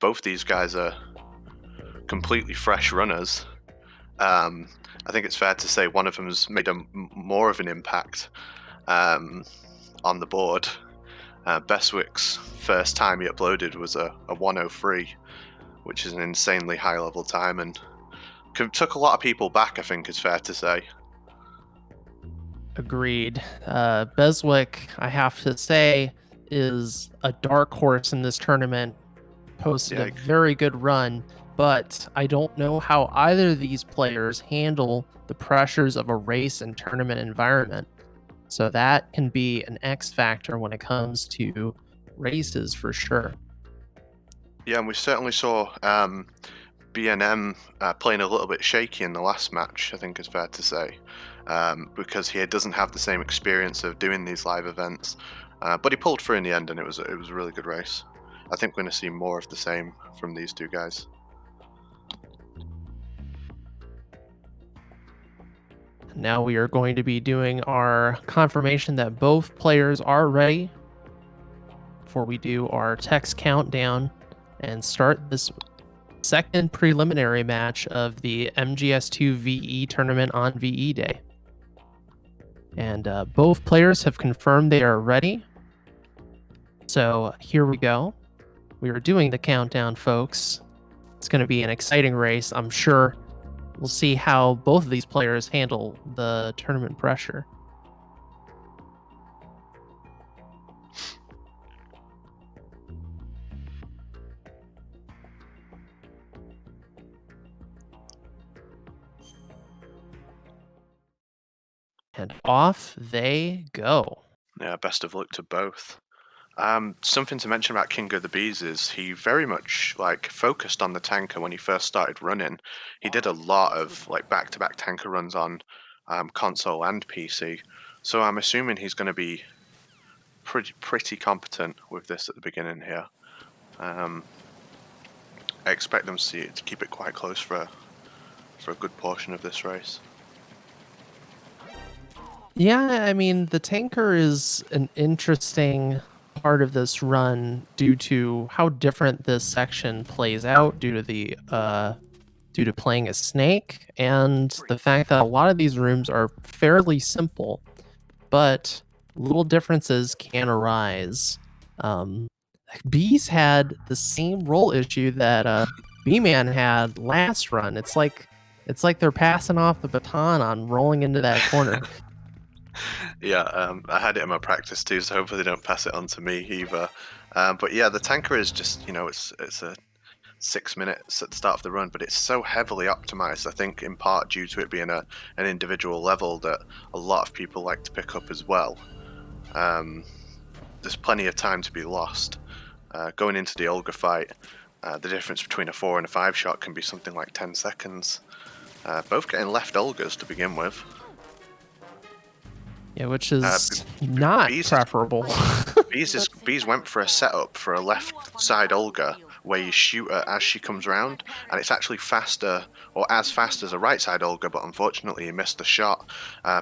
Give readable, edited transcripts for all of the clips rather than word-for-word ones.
Both these guys are completely fresh runners. I think it's fair to say one of them's made more of an impact um, on the board. Beswick's first time he uploaded was a 103, which is an insanely high level time, and took a lot of people back, I think it's fair to say. Agreed. Beswick, I have to say, is a dark horse in this tournament. Posted a Yeah, very good run, but I don't know how either of these players handle the pressures of a race and tournament environment. So that can be an X factor when it comes to races for sure. yeah, and we certainly saw BNM playing a little bit shaky in the last match, I think it's fair to say, because he doesn't have the same experience of doing these live events. But he pulled through in the end, and it was a really good race. I think we're going to see more of the same from these two guys. Now we are going to be doing our confirmation that both players are ready before we do our text countdown and start this second preliminary match of the MGS2 VE tournament on VE Day. And both players have confirmed they are ready. So here we go. We are doing the countdown, folks. It's going to be an exciting race. I'm sure we'll see how both of these players handle the tournament pressure. And off they go. Yeah, best of luck to both. Something to mention about King of the Bees is he very much focused on the tanker when he first started running. He did a lot of back-to-back tanker runs on console and PC. So I'm assuming he's going to be pretty competent with this at the beginning here. I expect them to keep it quite close for a good portion of this race. Yeah, I mean, the tanker is an interesting part of this run due to how different this section plays out due to playing a snake and the fact that a lot of these rooms are fairly simple, but little differences can arise. Bees had the same role issue that B-Man had last run. It's like they're passing off the baton on rolling into that corner. Yeah, I had it in my practice too, so hopefully they don't pass it on to me either. But yeah, the tanker is just, it's a 6 minutes at the start of the run, but it's so heavily optimized, I think in part due to it being an individual level that a lot of people like to pick up as well. There's plenty of time to be lost. Going into the Olga fight, the difference between a 4 and a 5 shot can be something like 10 seconds. Both getting left Olgas to begin with. Yeah, which is not preferable. Bees went for a setup for a left side Olga where you shoot her as she comes round, and it's actually faster, or as fast as a right side Olga, but unfortunately he missed the shot.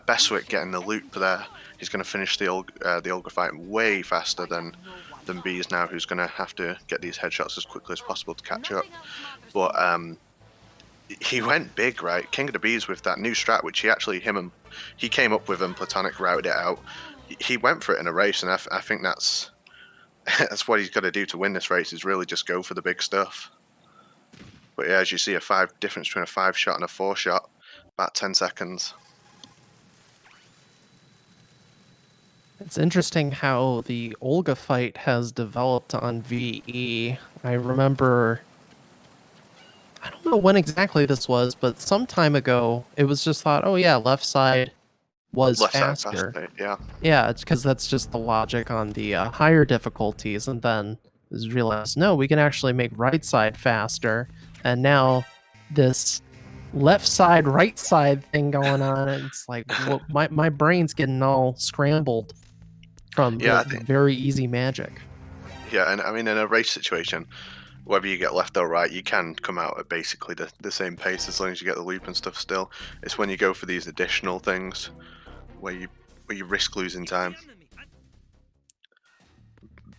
Beswick getting the loop there. He's going to finish the Olga fight way faster than Bees now, who's going to have to get these headshots as quickly as possible to catch up. But he went big, right? King of the Bees with that new strat, which he came up with and Platonic routed it out. He went for it in a race, and I think that's what he's got to do to win this race, is really just go for the big stuff. But yeah, as you see, a difference between a 5 shot and a 4 shot, about 10 seconds. It's interesting how the Olga fight has developed on VE. I remember, I don't know when exactly this was, but some time ago, it was just thought, oh yeah, left side was Left side faster. faster, yeah. Yeah, it's because that's just the logic on the higher difficulties, and then it was realized, no, we can actually make right side faster, and now this left side, right side thing going on, and it's like, well, my brain's getting all scrambled from Yeah, the very easy magic. Yeah, and I mean, in a race situation, whether you get left or right, you can come out at basically the same pace as long as you get the loop and stuff still. It's when you go for these additional things where you risk losing time.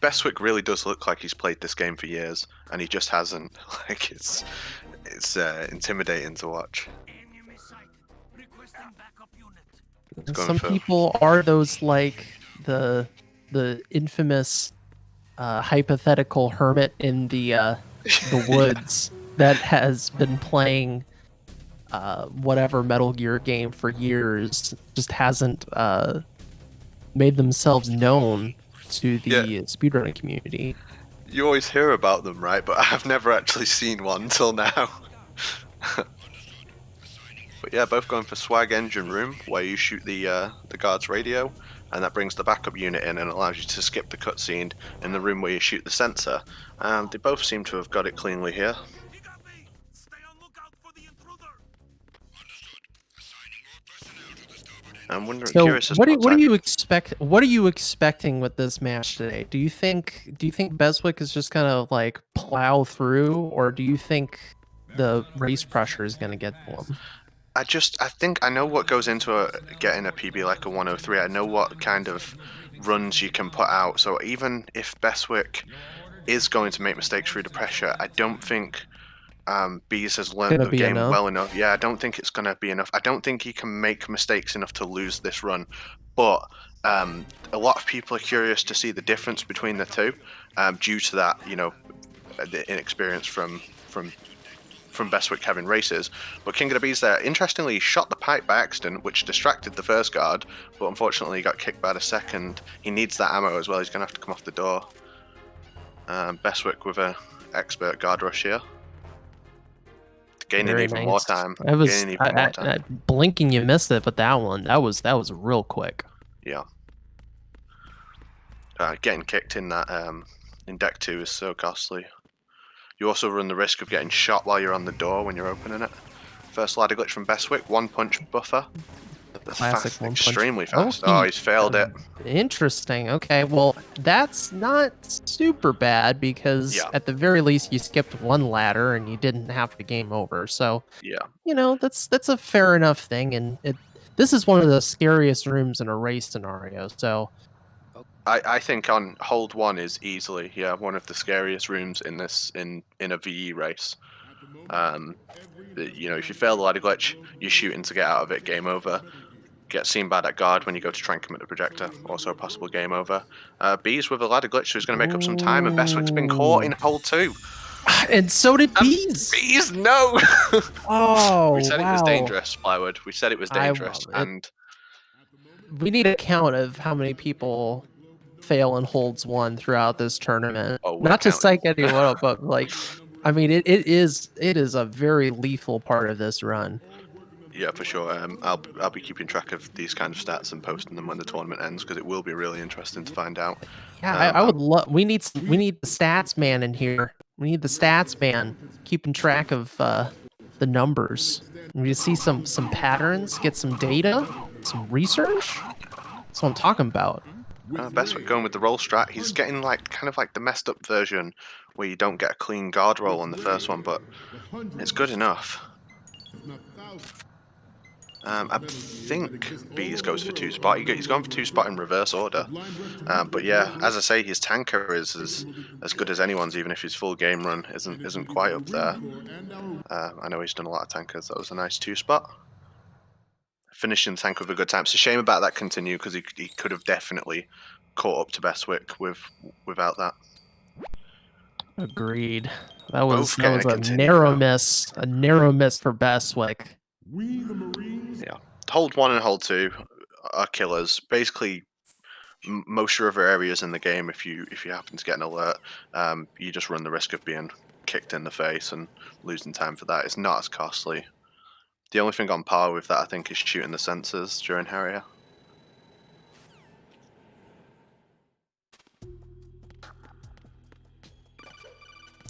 Bestwick really does look like he's played this game for years, and he just hasn't. Like it's intimidating to watch. He's going Some for people are those like the infamous hypothetical hermit in the woods that has been playing whatever Metal Gear game for years, just hasn't made themselves known to yeah. the speedrunning community. You always hear about them, right? But I've never actually seen one until now. But yeah, both going for Swag Engine Room, where you shoot the guard's radio, and that brings the backup unit in and allows you to skip the cutscene in the room where you shoot the sensor. And they both seem to have got it cleanly here. I'm wondering, So curious as what to do, what what do type. you expect? What are you expecting with this match today? Do you think Beswick is just gonna like plow through, or do you think the race pressure is gonna get to him? I think I know what goes into getting a PB like a 103. I know what kind of runs you can put out. So even if Bestwick is going to make mistakes through the pressure, I don't think Bees has learnt Gonna the be game enough. well enough. Yeah, I don't think it's going to be enough. I don't think he can make mistakes enough to lose this run. But a lot of people are curious to see the difference between the two, due to that, the inexperience from Bestwick having races. But King of the Bees there, interestingly, shot the pipe by accident, which distracted the first guard, but unfortunately he got kicked by the second. He needs that ammo as well. He's going to have to come off the door. Bestwick with a expert guard rush here. Gaining Very even more nice. time. I was Gaining even more time. blinking, you missed it, but that was real quick. Yeah. Getting kicked in that in deck 2 is so costly. You also run the risk of getting shot while you're on the door when you're opening it. First ladder glitch from Bestwick, 1-punch buffer. That's Classic fast, one punch. extremely fast. Oh, he's failed it. Interesting. Okay, well, that's not super bad because Yeah, at the very least you skipped one ladder and you didn't have to game over. So, yeah. that's a fair enough thing, and this is one of the scariest rooms in a race scenario. So, I think on hold 1 is easily one of the scariest rooms in this in a VE race. If you fail the ladder glitch, you're shooting to get out of it. Game over. Get seen by that guard when you go to try and commit the projector. Also a possible game over. Bees with a ladder glitch, so he's going to make up some time, and Bestwick's been caught in hold 2. and so did And Bees. Bees, no! We Oh said it was wow! dangerous, Plywood. We said it was I dangerous, it. and We need a count of how many people fail and holds one throughout this tournament. oh, we're Not to counting. psych anyone up, but like, I mean, it is a very lethal part of this run. Yeah, for sure. I'll be keeping track of these kind of stats and posting them when the tournament ends because it will be really interesting to find out. Yeah, I would love. We need the stats man in here. We need the stats man keeping track of the numbers. We need to see some patterns, get some data, some research. That's what I'm talking about. Bestwick going with the roll strat. He's getting kind of like the messed up version where you don't get a clean guard roll on the first one, but it's good enough. I think Bees goes for 2-spot. He's gone for 2-spot in reverse order. But yeah, as I say, his tanker is as good as anyone's, even if his full game run isn't quite up there. I know he's done a lot of tankers. That was a nice 2-spot. Finishing the tank with a good time. It's a shame about that continue because he could have definitely caught up to Bestwick without that. Agreed. That was Both getting a a continue narrow now. miss. A narrow miss for Bestwick. Yeah, hold 1 and hold 2 are killers. Basically, most other areas in the game, if you happen to get an alert, you just run the risk of being kicked in the face and losing time for that. It's not as costly. The only thing on par with that, I think, is shooting the sensors during Harrier.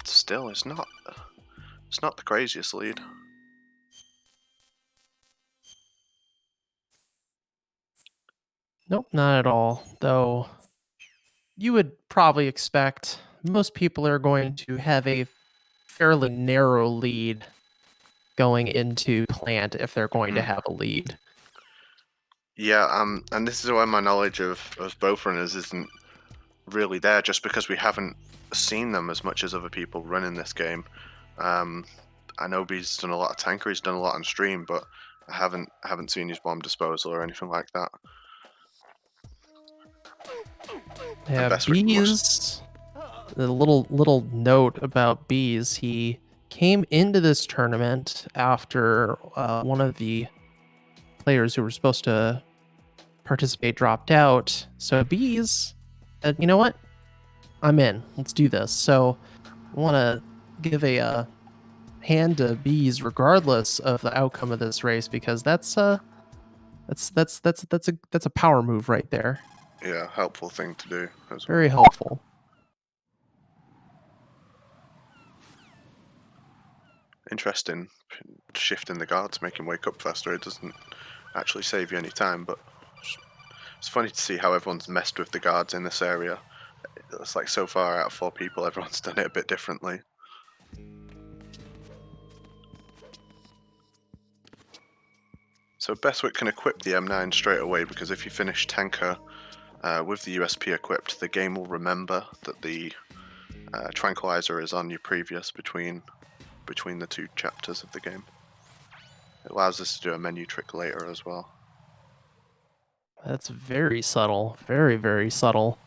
Still, it's not the craziest lead. Nope, not at all. Though you would probably expect most people are going to have a fairly narrow lead going into plant if they're going to have a lead. Yeah, and this is why my knowledge of both runners isn't really there, just because we haven't seen them as much as other people running this game. I know Beez done a lot of tanker, he's done a lot on stream, but I haven't seen his bomb disposal or anything like that. Yeah, Bestwick Beez. The little note about Beez, he came into this tournament after one of the players who were supposed to participate dropped out. So Beez said, you know what? I'm in. Let's do this. So I want to give a hand to Beez regardless of the outcome of this race, because that's a power move right there. Yeah, helpful thing to do as well. Very helpful. Interesting shifting the guard to make him wake up faster. It doesn't actually save you any time, but it's funny to see how everyone's messed with the guards in this area. It's like so far out of 4 people, everyone's done it a bit differently. So Bestwick can equip the M9 straight away, because if you finish tanker with the USP equipped, the game will remember that the tranquilizer is on your previous between the 2 chapters of the game. It allows us to do a menu trick later as well. That's very subtle. Very, very subtle.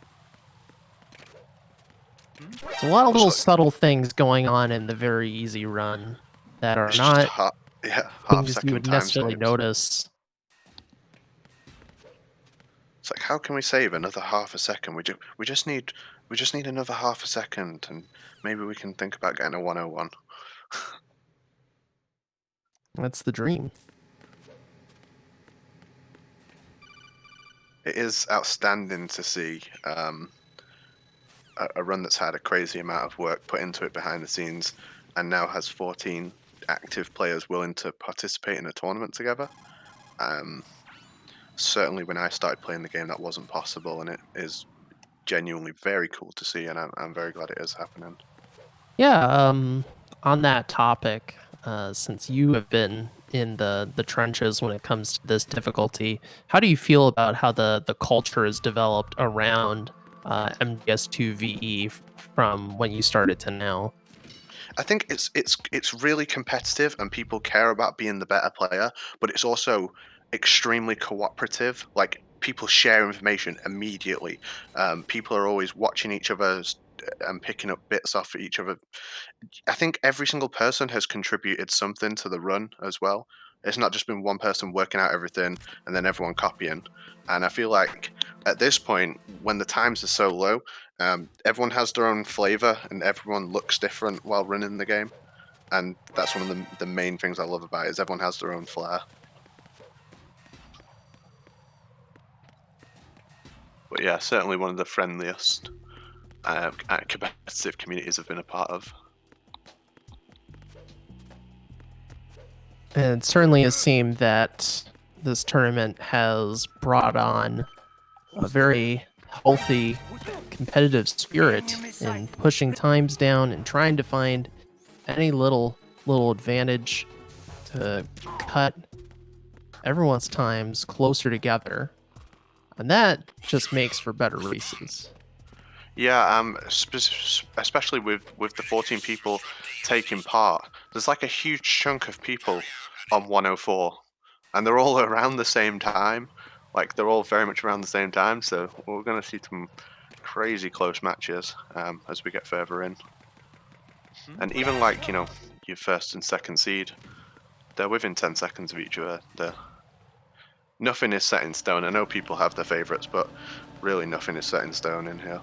There's a lot of little subtle things going on in the very easy run that are not half things you would second necessarily timestamps. notice. It's like, how can we save another half a second? We just need another half a second, and maybe we can think about getting a 101. That's the dream. It is outstanding to see a run that's had a crazy amount of work put into it behind the scenes, and now has 14 active players willing to participate in a tournament together. Certainly when I started playing the game, that wasn't possible, and it is genuinely very cool to see, and I'm very glad it is happening. Yeah, on that topic, since you have been in the trenches when it comes to this difficulty, how do you feel about how the culture is developed around MGS2 VE from when you started to now? I think it's really competitive, and people care about being the better player, but it's also extremely cooperative. Like, people share information immediately. People are always watching each other's and picking up bits off each other. I think every single person has contributed something to the run as well. It's not just been one person working out everything and then everyone copying. And I feel like at this point, when the times are so low, everyone has their own flavor and everyone looks different while running the game. And that's one of the main things I love about it, is everyone has their own flair. But yeah, certainly one of the friendliest competitive communities I've been a part of. And it certainly has seemed that this tournament has brought on a very healthy competitive spirit in pushing times down and trying to find any little advantage to cut everyone's times closer together. And that just makes for better races. Yeah, especially with the 14 people taking part, there's like a huge chunk of people on 104, and they're all around the same time. Like, they're all very much around the same time, so we're going to see some crazy close matches as we get further in. And even like, you know, your first and second seed, they're within 10 seconds of each other. Nothing is set in stone. I know people have their favorites, but really nothing is set in stone in here.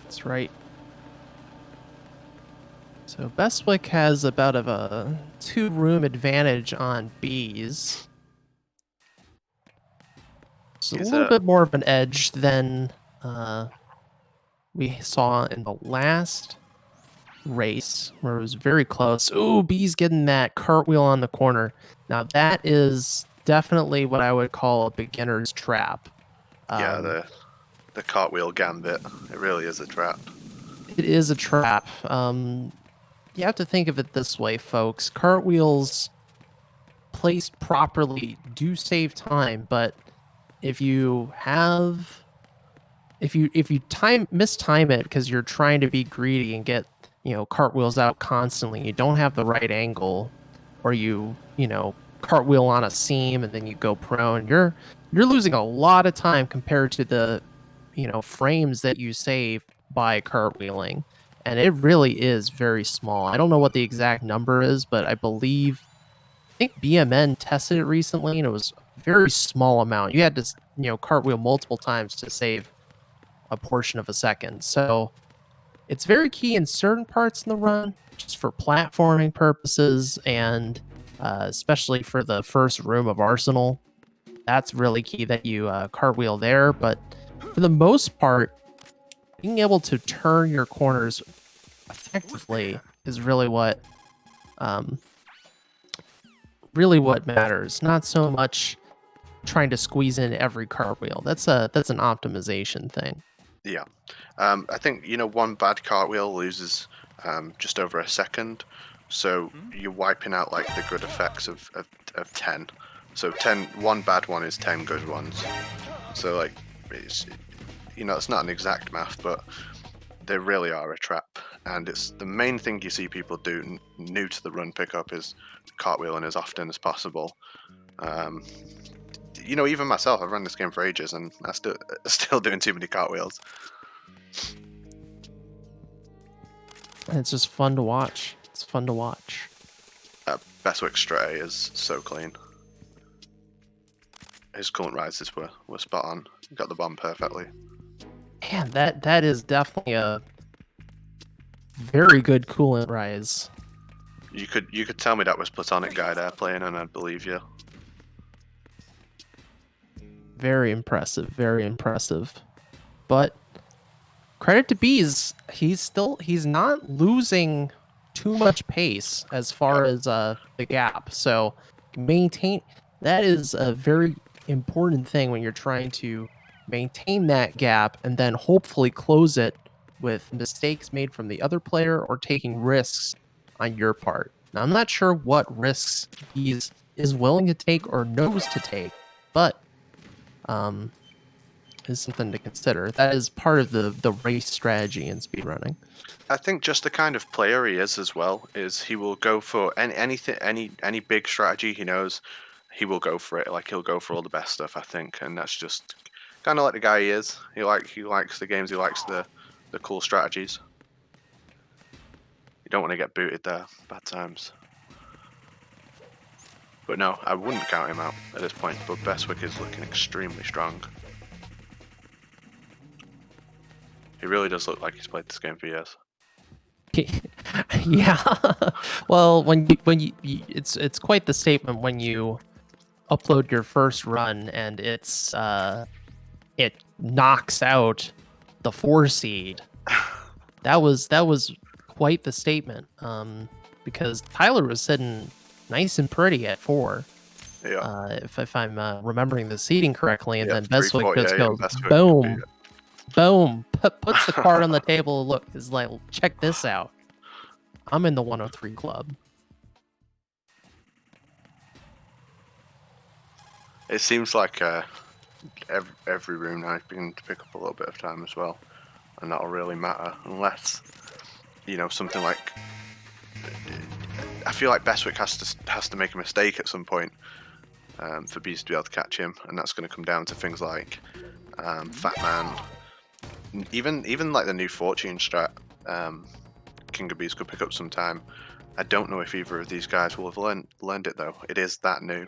That's right. So Bestwick has about a 2-room advantage on Beez. It's a little bit more of an edge than we saw in the last race, where it was very close. Ooh, Beez getting that cartwheel on the corner. Now that is definitely what I would call a beginner's trap. Yeah, the cartwheel gambit. It really is a trap. It is a trap. You have to think of it this way, folks. Cartwheels placed properly do save time, but if you have if you mistime it because you're trying to be greedy and get cartwheels out constantly, you don't have the right angle, or you cartwheel on a seam and then you go prone, you're losing a lot of time compared to the frames that you save by cartwheeling. And it really is very small. I don't know what the exact number is, but I think BMN tested it recently, and it was a very small amount. You had to cartwheel multiple times to save a portion of a second. So it's very key in certain parts in the run, just for platforming purposes, and especially for the first room of Arsenal. That's really key that you cartwheel there. But for the most part, being able to turn your corners effectively is um, really what matters. Not so much trying to squeeze in every cartwheel. That's an optimization thing. Yeah. I think, one bad cartwheel loses just over a second. So you're wiping out like the good effects of 10. So one bad one is 10 good ones. So like, it's not an exact math, but they really are a trap. And it's the main thing you see people do new to the run pickup is cartwheeling as often as possible. Even myself, I've run this game for ages and I still doing too many cartwheels. And it's just fun to watch. It's fun to watch. Bestwick's stray is so clean. His current rises were spot on. He got the bomb perfectly. Man, that is definitely a very good coolant rise. You could tell me that was Platonic Guy there playing, and I'd believe you. Very impressive, very impressive. But credit to Beez, he's not losing too much pace as far as the gap. So maintain that is a very important thing when you're trying to maintain that gap and then hopefully close it with mistakes made from the other player or taking risks on your part. Now, I'm not sure what risks Beez is willing to take or knows to take, but is something to consider. That is part of the race strategy in speedrunning. I think just the kind of player he is as well is he will go for any big strategy he knows. He will go for it. Like he'll go for all the best stuff. I think, and that's just kind of like the guy he is. He likes the games. He likes the cool strategies. You don't want to get booted there. Bad times. But no, I wouldn't count him out at this point. But Bestwick is looking extremely strong. He really does look like he's played this game for years. Yeah. Well, when you it's quite the statement when you upload your first run and it knocks out the 4 seed. That was quite the statement. Because Tyler was sitting nice and pretty at 4. Yeah. If I'm remembering the seeding correctly, and Yeah, then Bestwick just 348 goes and Bestwick boom, boom, puts the card on the table. Look, is like, check this out. I'm in the 103 club. It seems like every room now is beginning to pick up a little bit of time as well, and that'll really matter unless something like I feel like Bestwick has to make a mistake at some point for Beez to be able to catch him, and that's going to come down to things like Fat Man, even like the new Fortune strat. KingofTheBeez could pick up some time. I don't know if either of these guys will have learned it though. It is that new.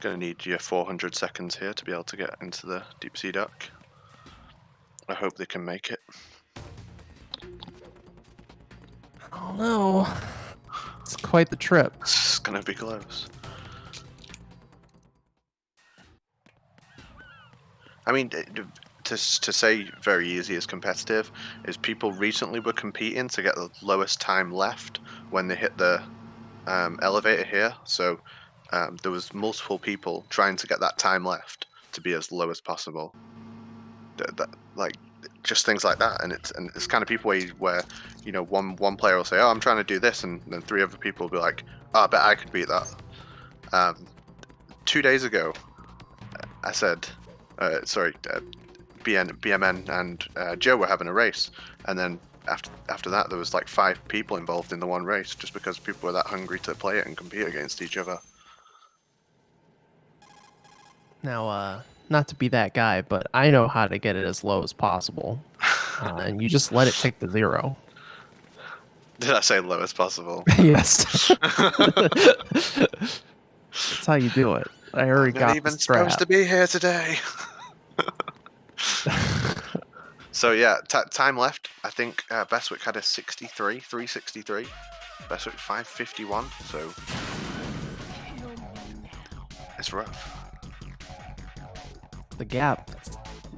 Gonna need your 400 seconds here to be able to get into the deep sea duck. I hope they can make it. I don't know. It's quite the trip. It's gonna be close. I mean, to say very easy is competitive is people recently were competing to get the lowest time left when they hit the elevator here. So there was multiple people trying to get that time left to be as low as possible. Like just things like that, and it's kind of people where one player will say, "Oh, I'm trying to do this," and then 3 other people will be like, I bet I could beat that. 2 days ago, I said, BMN and Joe were having a race, and then after that, there was like 5 people involved in the one race, just because people were that hungry to play it and compete against each other. Now, not to be that guy, but I know how to get it as low as possible, and you just let it tick to 0. Did I say low as possible? Yes. That's how you do it. I already I'm not got the even supposed strap. to be here today. So yeah, time left. I think Bestwick had a 363. Bestwick 551. So it's rough. The gap.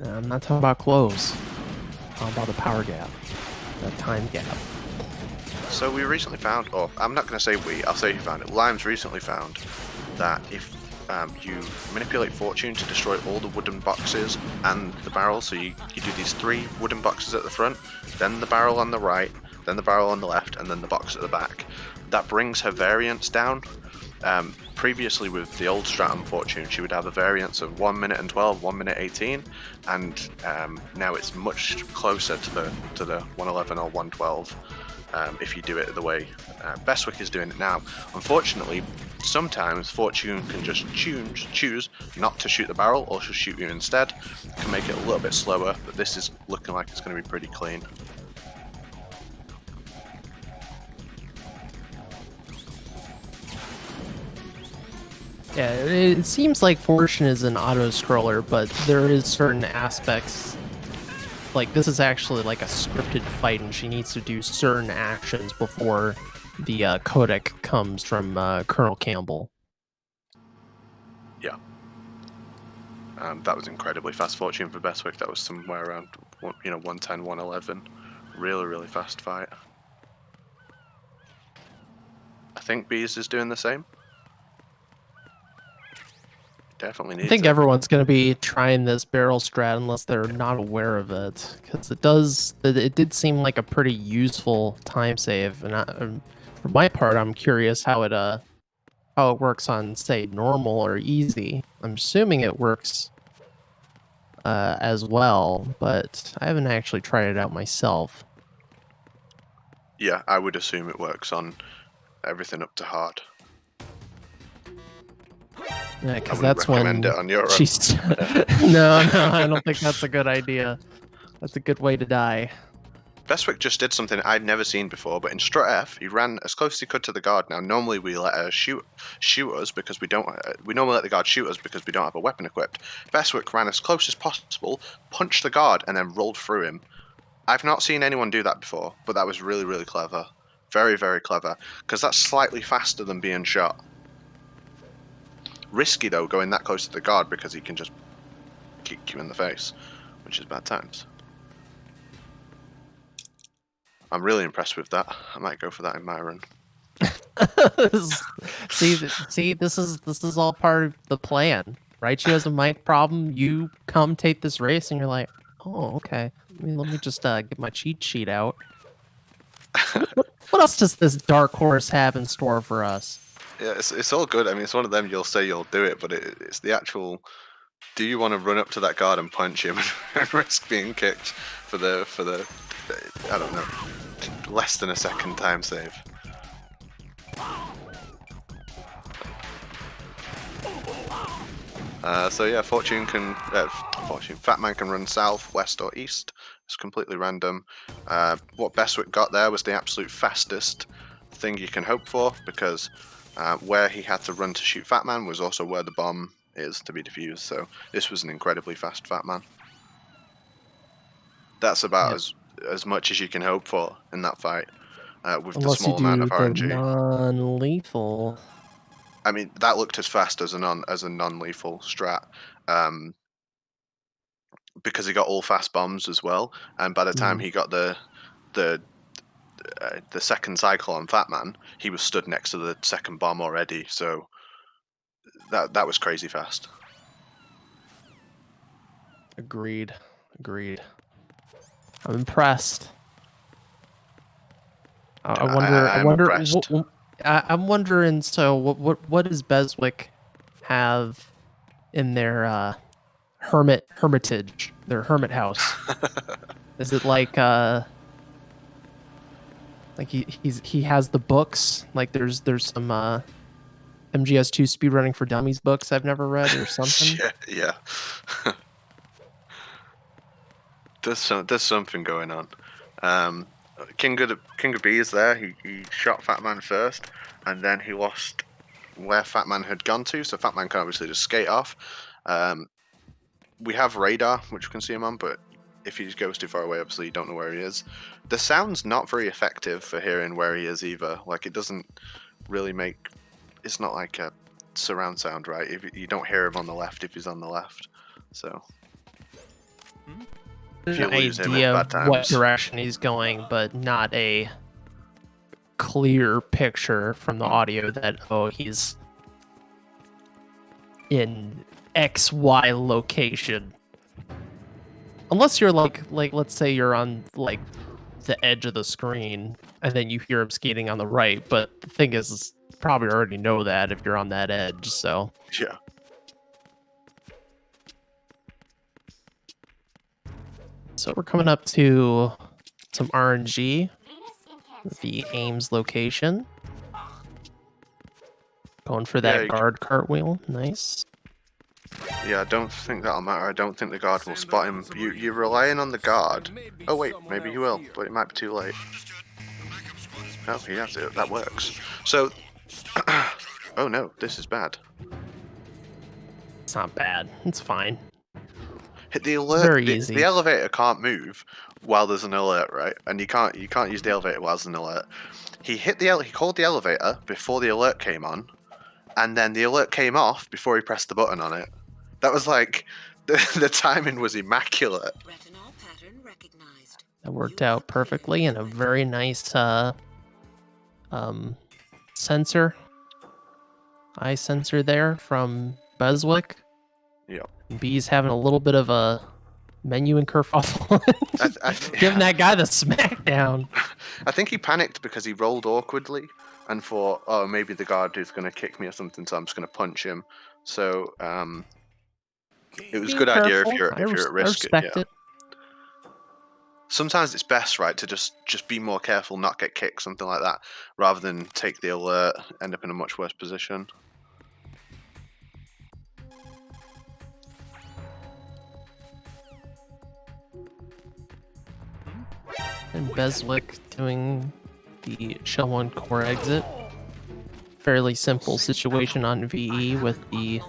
I'm not talking about close. I'm talking about the power gap. That time gap. So we recently found, or I'm not going to say we, I'll say who found it. Limes recently found that if you manipulate fortune to destroy all the wooden boxes and the barrel, so you do these 3 wooden boxes at the front, then the barrel on the right, then the barrel on the left, and then the box at the back. That brings her variance down. Previously with the old Stratum Fortune, she would have a variance of 1 minute and 12, 1 minute 18, and now it's much closer to the 111 or 112. If you do it the way Bestwick is doing it now. Unfortunately, sometimes Fortune can just choose not to shoot the barrel, or she'll shoot you instead. It can make it a little bit slower, but this is looking like it's going to be pretty clean. Yeah, it seems like Fortune is an auto-scroller, but there is certain aspects. Like, this is actually like a scripted fight, and she needs to do certain actions before the codec comes from Colonel Campbell. Yeah. That was incredibly fast Fortune for Bestwick. That was somewhere around 110, 111. Really, really fast fight. I think Beez is doing the same. Definitely needs I think it. everyone's going to be trying this barrel strat unless they're not aware of it, because it did seem like a pretty useful time save. And for my part, I'm curious how it works on, say, normal or easy. I'm assuming it works as well, but I haven't actually tried it out myself. Yeah, I would assume it works on everything up to hard. Yeah, I because wouldn't that's recommend when it on your run. she's. No, I don't think that's a good idea. That's a good way to die. Bestwick just did something I'd never seen before, but in Strut F, he ran as close as he could to the guard. Now, normally we let her shoot us because we don't. We normally let the guard shoot us because we don't have a weapon equipped. Bestwick ran as close as possible, punched the guard, and then rolled through him. I've not seen anyone do that before, but that was really, really clever. Very, very clever, because that's slightly faster than being shot. Risky though, going that close to the guard because he can just kick you in the face, which is bad times. I'm really impressed with that. I might go for that in my run. see, this is all part of the plan, right? She has a mic problem. You commentate this race, and you're like, oh, okay. Let me just get my cheat sheet out. What else does this dark horse have in store for us? Yeah, it's all good. I mean, it's one of them. You'll say you'll do it, but it's the actual. Do you want to run up to that guard and punch him and risk being kicked for the I don't know, less than a second time save? So yeah, Fat Man can run south, west, or east. It's completely random. What Bestwick got there was the absolute fastest thing you can hope for, because where he had to run to shoot Fat Man was also where the bomb is to be defused. So this was an incredibly fast Fat Man. That's about as much as you can hope for in that fight, with the Unless you small amount do of the RNG. non-lethal. I mean, that looked as fast as a non-lethal strat, because he got all fast bombs as well. And by the time he got the second cycle on Fat Man, he was stood next to the second bomb already. So that was crazy fast. Agreed. I'm impressed. I wonder. I'm impressed. I'm wondering. So, what does Beswick have in their hermitage, their hermit house? Is it like he has the books? Like there's some MGS2 speedrunning for dummies books I've never read or something. Yeah. There's something going on. King of Bees there. He shot Fat Man first, and then he lost where Fat Man had gone to. So Fat Man can obviously just skate off. We have radar, which we can see him on, but if he goes too far away, obviously you don't know where he is. The sound's not very effective for hearing where he is either. Like it doesn't really make. It's not like a surround sound, right? If you don't hear him on the left, if he's on the left, so. An You lose him at idea bad of what times. direction he's going, but not a clear picture from the audio that he's in XY location. Unless you're like let's say you're on like the edge of the screen and then you hear him skating on the right, but the thing is probably already know that if you're on that edge, so Yeah. so we're coming up to some RNG, the Ames location. Going for that guard cartwheel. Nice. Yeah, I don't think that'll matter. I don't think the guard will spot him. You're relying on the guard. Oh wait, maybe he will, but it might be too late. Oh, he has it. That works. So, oh no, this is bad. It's not bad. It's fine. Hit the alert. It's very the, easy. the elevator can't move while there's an alert, right? And you can't use the elevator while there's an alert. He called the elevator before the alert came on, and then the alert came off before he pressed the button on it. That was like the timing was immaculate. That worked out perfectly, and a very nice sensor, eye sensor there from Beswick. Yep. B's having a little bit of a menu and kerfuffle. Giving that guy the smackdown. I think he panicked because he rolled awkwardly and thought, oh, maybe the guard is going to kick me or something, so I'm just going to punch him. So it was a good idea if you're at risk. I respect it. Sometimes it's best, right, to just be more careful, not get kicked, something like that, rather than take the alert, end up in a much worse position. And Beswick doing the Shell 1 core exit. Fairly simple situation on VE with the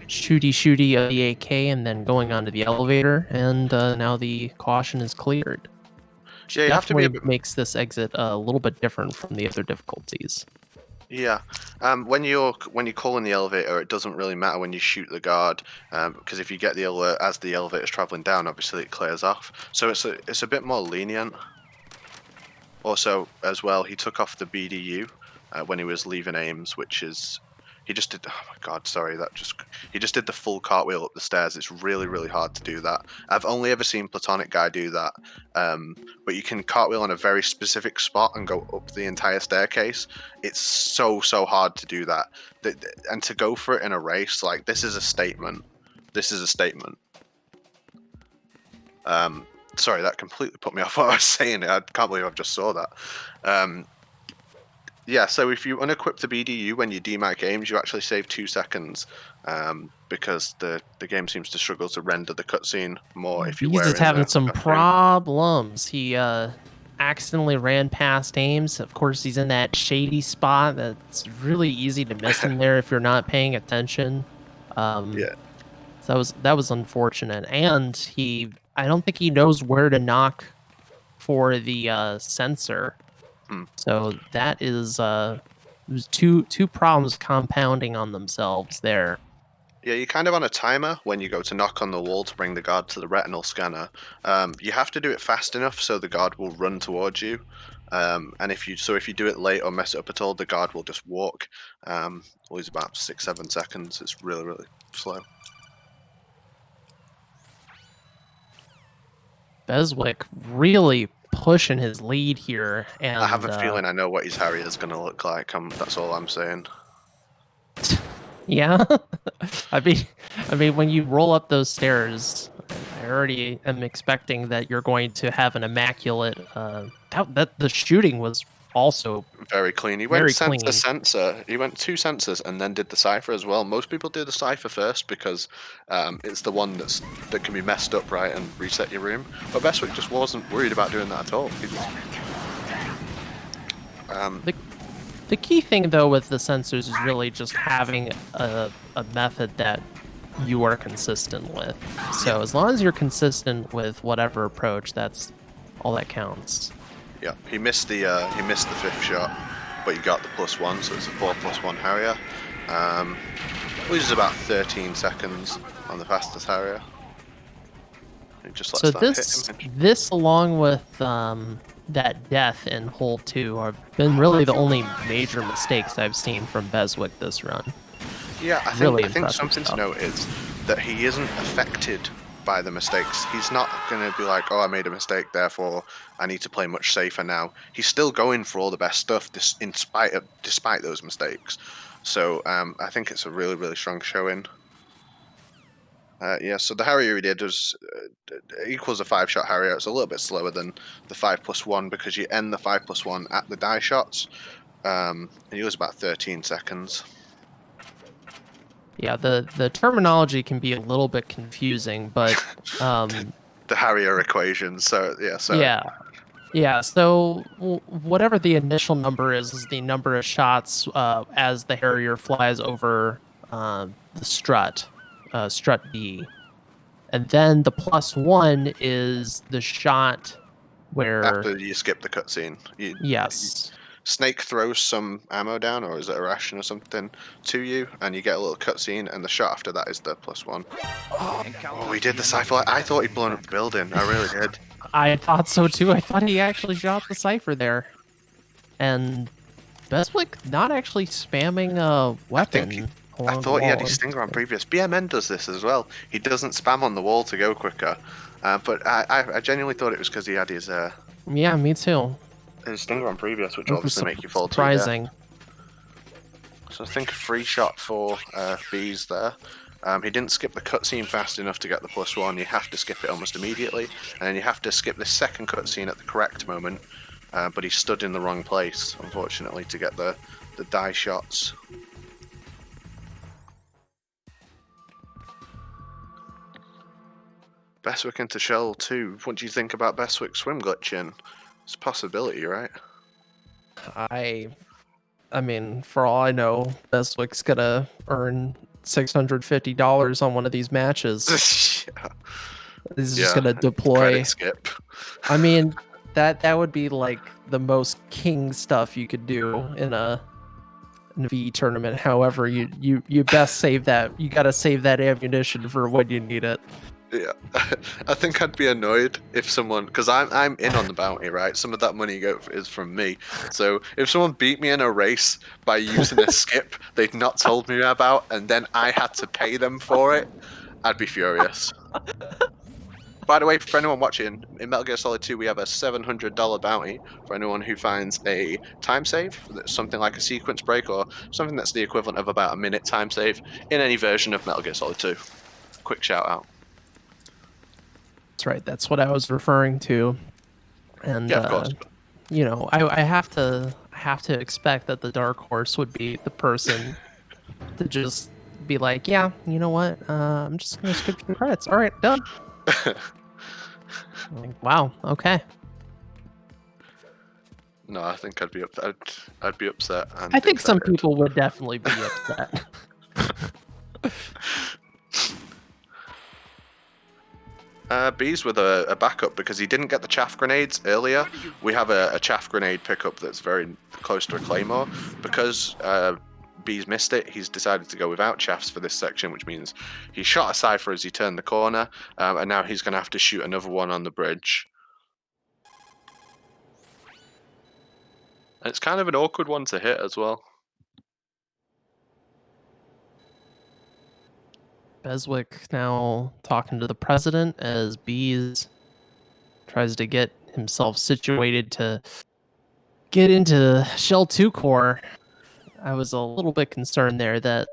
shooty of the AK and then going onto the elevator, and now the caution is cleared. Yeah, you have to be a bit... makes this exit a little bit different from the other difficulties. Yeah, when you're calling the elevator, it doesn't really matter when you shoot the guard, because if you get the alert as the elevator's traveling down, obviously it clears off. So it's a bit more lenient. Also, as well, he took off the BDU when he was leaving Ames, which is he just did. Oh my god, sorry, he just did the full cartwheel up the stairs. It's really hard to do that. I've only ever seen Platonic guy do that, but you can cartwheel on a very specific spot and go up the entire staircase. It's so hard to do that, and to go for it in a race, like this is a statement. This is a statement. Sorry, that completely put me off what I was saying. I can't believe I've just saw that. Yeah, so if you unequip the BDU when you demic Ames, you actually save 2 seconds, because the game seems to struggle to render the cutscene more if you wear it. He's just having some problems. He accidentally ran past Ames. Of course, he's in that shady spot that's really easy to miss him there if you're not paying attention. Yeah. So that was unfortunate, and I don't think he knows where to knock for the sensor. So that is there's two problems compounding on themselves there. Yeah, you're kind of on a timer when you go to knock on the wall to bring the guard to the retinal scanner. You have to do it fast enough so the guard will run towards you. And if you do it late or mess it up at all, the guard will just walk. Always about 6-7 seconds. It's really slow. Beswick really pushing his lead here, and I have a feeling I know what his Harrier is going to look like. That's all I'm saying. yeah. I mean, when you roll up those stairs, I already am expecting that you're going to have an immaculate. That the shooting was also Very clean. He went very sensor clean. sensor. He went 2 sensors and then did the cipher as well. Most people do the cipher first because it's the one that can be messed up, right, and reset your room. But Bestwick just wasn't worried about doing that at all. He just, The key thing, though, with the sensors is really just having a method that you are consistent with. So as long as you're consistent with whatever approach, that's all that counts. yeah, he missed the 5th shot, but he got the +1, so it's a 4+1 Harrier. Loses about 13 seconds on the fastest Harrier. He just lets So that hit him. this along with that death in hole 2 have been really the only major mistakes I've seen from Beswick this run. Yeah, I Really think impressive something stuff. to note is that he isn't affected by the mistakes. He's not going to be like, oh, I made a mistake, therefore I need to play much safer now. He's still going for all the best stuff, despite those mistakes. So I think it's a really, really strong showing. Yeah, so the Harrier he did was equals a 5-shot Harrier. It's a little bit slower than the 5+1 because you end the 5+1 at the die shots, and you lose about 13 seconds. Yeah, the terminology can be a little bit confusing, but The Harrier equation. So yeah, sorry. yeah. Yeah, so whatever the initial number is the number of shots as the Harrier flies over the strut B. And then the +1 is the shot where, After you skip the cutscene, yes. Snake throws some ammo down, or is it a ration or something, to you, and you get a little cutscene, and the shot after that is the +1. Oh, he did the sci-fi. I thought he'd blown up the building. I really did. I thought so too. I thought he actually shot the cipher there. And Beswick not actually spamming a weapon I along the thought he had wall. his stinger on previous. BMN does this as well. He doesn't spam on the wall to go quicker, but I genuinely thought it was because he had his Yeah, me too. stinger on previous, which It was obviously make you fall to your death. surprising. So I think a free shot for Beez there. He didn't skip the cutscene fast enough to get the +1. You have to skip it almost immediately, and then you have to skip the second cutscene at the correct moment. But he stood in the wrong place, unfortunately, to get the die shots. Bestwick into Shell 2. What do you think about Bestwick swim glitching? It's a possibility, right? I mean, for all I know, Beswick's gonna earn $650 on one of these matches. Yeah. He's just gonna deploy. Credit skip. I mean, that would be like the most king stuff you could do in a V tournament. However, you best save that. You gotta save that ammunition for when you need it. Yeah, I think I'd be annoyed if someone, because I'm in on the bounty, right? Some of that money is from me. So if someone beat me in a race by using a skip they'd not told me about, and then I had to pay them for it, I'd be furious. By the way, for anyone watching, in Metal Gear Solid 2, we have a $700 bounty for anyone who finds a time save, that's something like a sequence break or something that's the equivalent of about a minute time save in any version of Metal Gear Solid 2. Quick shout out. That's right. That's what I was referring to. And yeah, of course. You know, I have to expect that the dark horse would be the person to just be like, yeah, you know what? I'm just gonna skip the credits. All right, done. Like, wow. Okay. No, I think I'd be upset. I think some people would definitely be upset. Beez with a backup because he didn't get the chaff grenades earlier. We have a chaff grenade pickup that's very close to a claymore. Because Beez missed it, he's decided to go without chaffs for this section, which means he shot a cipher as he turned the corner, and now he's going to have to shoot another one on the bridge. And it's kind of an awkward one to hit as well. Beswick now talking to the president as Beez tries to get himself situated to get into Shell 2 core. I was a little bit concerned there that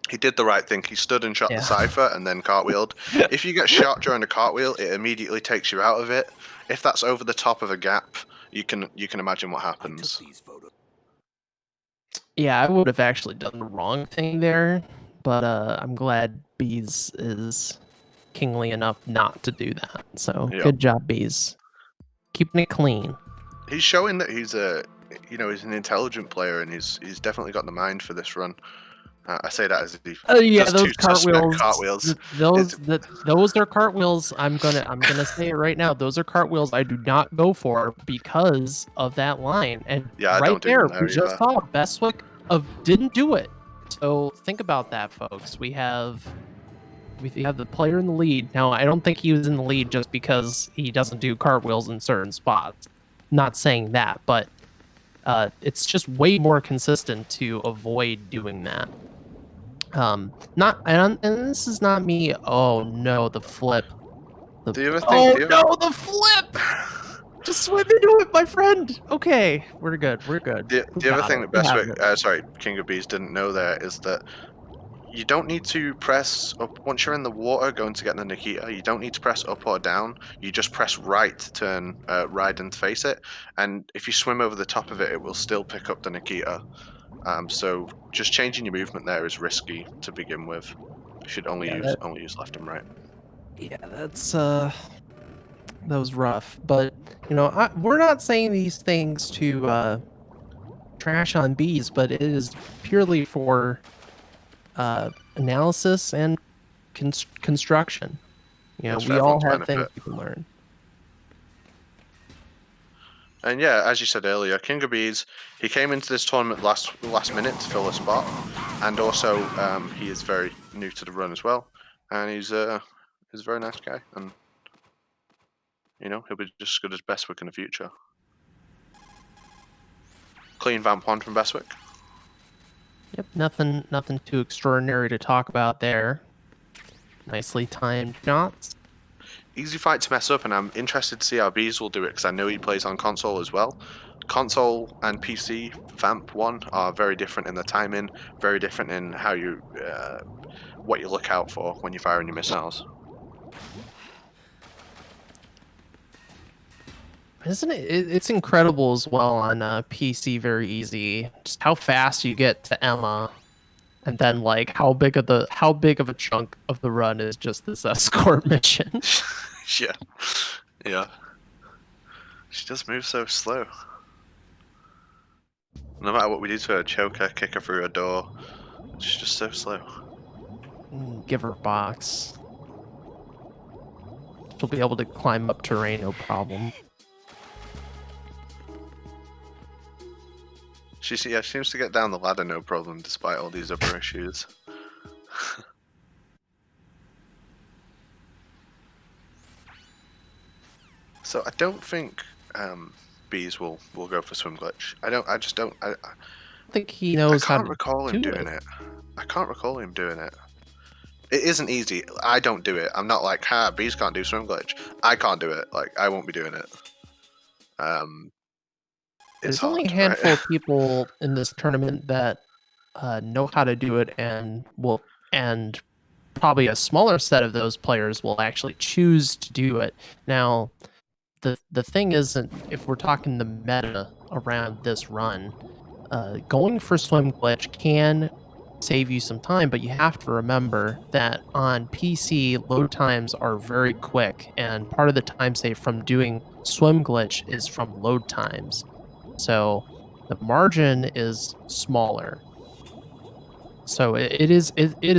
he did the right thing. He stood and shot the Cypher and then cartwheeled. If you get shot during a cartwheel, it immediately takes you out of it. If that's over the top of a gap, you can imagine what happens. Yeah, I would have actually done the wrong thing there, but I'm glad Beez is kingly enough not to do that. So good job, Beez. Keeping it clean. He's showing that he's he's an intelligent player, and he's definitely got the mind for this run. I say that as he does those cartwheels. Those are cartwheels. I'm gonna say it right now. Those are cartwheels I do not go for because of that line. And yeah, right there, we either. just saw Bestwick didn't do it. So think about that, folks. We have the player in the lead. Now, I don't think he was in the lead just because he doesn't do cartwheels in certain spots. Not saying that, but it's just way more consistent to avoid doing that. And this is not me. Oh no, the flip. The flip! Just swim into it, my friend. Okay, we're good. The other thing that King of Beez didn't know there is that you don't need to press up once you're in the water going to get the Nikita. You don't need to press up or down. You just press right to turn right and face it. And if you swim over the top of it, it will still pick up the Nikita. So just changing your movement there is risky to begin with. You should only use left and right. Yeah, that was rough. But we're not saying these things to trash on Beez, but it is purely for analysis and construction. We all have things we can learn. And yeah, as you said earlier, King of Beez, he came into this tournament last minute to fill a spot, and also he is very new to the run as well, and he's a very nice guy, and he'll be just as good as Bestwick in the future. Clean Vamp 1 from Bestwick. Yep, nothing too extraordinary to talk about there. Nicely timed shots. Easy fight to mess up, and I'm interested to see how Beez will do it because I know he plays on console as well. Console and PC Vamp 1 are very different in the timing, very different in how you what you look out for when you're firing your missiles. Isn't it? It's incredible as well on PC. Very easy. Just how fast you get to Emma, and then like how big of a chunk of the run is just this escort mission. Yeah. She does move so slow. No matter what we do to her, choke her, kick her through a door, she's just so slow. Give her a box. She'll be able to climb up terrain, no problem. She seems to get down the ladder no problem, despite all these other issues. So I don't think Beez will go for swim glitch. I just don't. I think he knows how to I can't recall him doing it. I can't recall him doing it. It isn't easy. I don't do it. I'm not like, Beez can't do swim glitch. I can't do it. Like, I won't be doing it. There's only a handful of people in this tournament that know how to do it, and probably a smaller set of those players will actually choose to do it. Now, the thing isn't, if we're talking the meta around this run, going for swim glitch can save you some time, but you have to remember that on PC, load times are very quick, and part of the time save from doing swim glitch is from load times. So the margin is smaller. So it is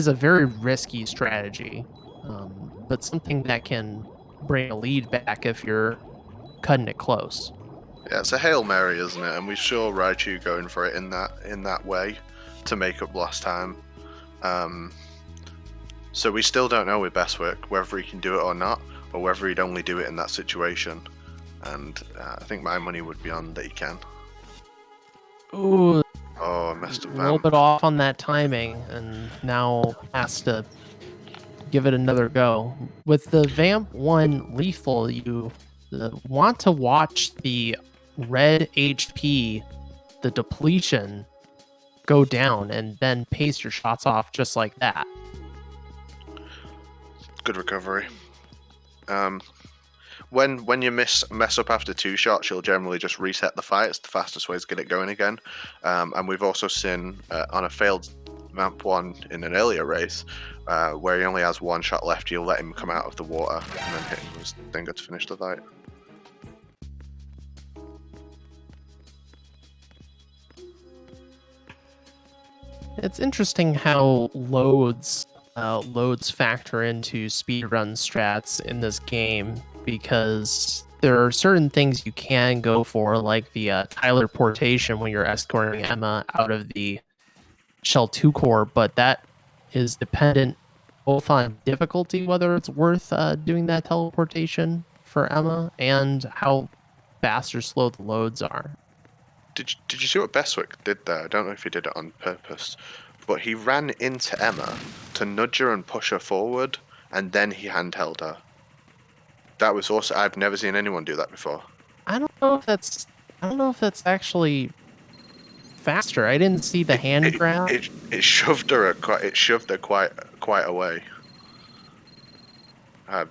a very risky strategy, but something that can bring a lead back if you're cutting it close. Yeah, it's a Hail Mary, isn't it? And we saw Raichu going for it in that way to make up lost time. So we still don't know with Bestwick whether he can do it or not, or whether he'd only do it in that situation. And I think my money would be on that he can. Ooh. Oh, I messed up. A little bit off on that timing, and now has to give it another go. With the Vamp 1 lethal, you want to watch the red HP, the depletion, go down and then pace your shots off just like that. Good recovery. When you mess up after 2 shots, you'll generally just reset the fight. It's the fastest way to get it going again. And we've also seen on a failed Vamp 1 in an earlier race, where he only has 1 shot left, you'll let him come out of the water and then hit him with Stinger to finish the fight. It's interesting how loads factor into speedrun strats in this game, because there are certain things you can go for, like the teleportation when you're escorting Emma out of the Shell 2 core, but that is dependent both on difficulty, whether it's worth doing that teleportation for Emma, and how fast or slow the loads are. Did you see what Beswick did there? I don't know if he did it on purpose, but he ran into Emma to nudge her and push her forward, and then he handheld her. That was also, I've never seen anyone do that before. I don't know if that's actually faster. I didn't see the hand grab. It shoved her quite away.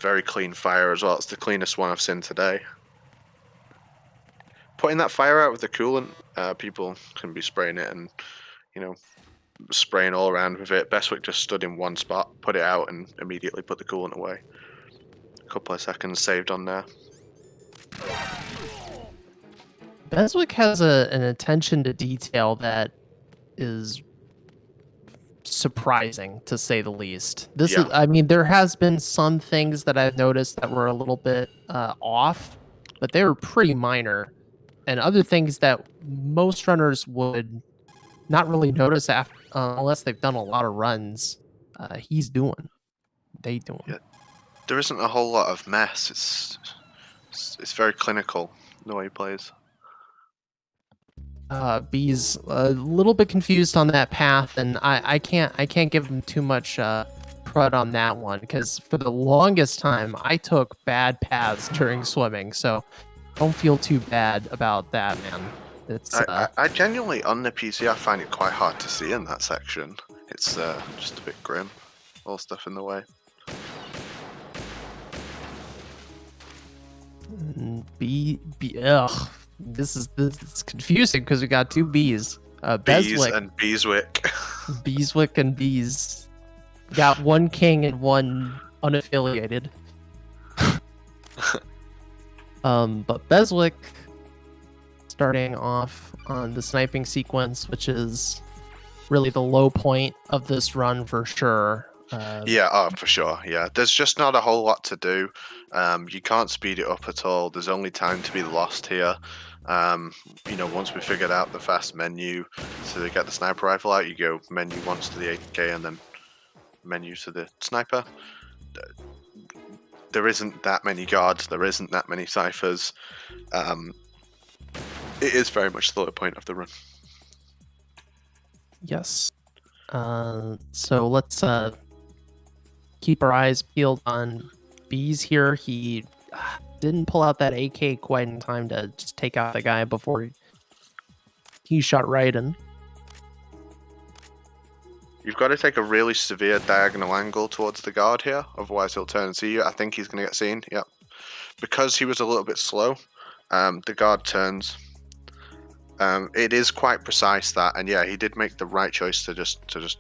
Very clean fire as well. It's the cleanest one I've seen today. Putting that fire out with the coolant, people can be spraying it and, spraying all around with it. Bestwick just stood in one spot, put it out, and immediately put the coolant away. A couple of seconds saved on there. Beswick has an attention to detail that is surprising, to say the least. There has been some things that I've noticed that were a little bit off, but they were pretty minor, and other things that most runners would not really notice after, unless they've done a lot of runs. They doing. Yeah. There isn't a whole lot of mess. It's very clinical the way he plays. Beez a little bit confused on that path, and I can't give him too much crud on that one, because for the longest time I took bad paths during swimming, so don't feel too bad about that, man. It's I genuinely, on the PC, I find it quite hard to see in that section. It's just a bit grim, all stuff in the way. Ugh. This is confusing because we got 2 B's. Bees and Beeswick. Beeswick and Bees. Got 1 king and 1 unaffiliated. But Beswick starting off on the sniping sequence, which is really the low point of this run for sure. For sure. Yeah, there's just not a whole lot to do. You can't speed it up at all. There's only time to be lost here. Once we figured out the fast menu to get the sniper rifle out, you go menu once to the AK and then menu to the sniper. There isn't that many guards. There isn't that many ciphers. It is very much the low point of the run. Yes. So let's keep our eyes peeled on Bees here. He didn't pull out that AK quite in time to just take out the guy before he shot right in. You've got to take a really severe diagonal angle towards the guard here, otherwise he'll turn and see you. I think he's going to get seen. Yep. Because he was a little bit slow, the guard turns. It is quite precise, that, and yeah, he did make the right choice to just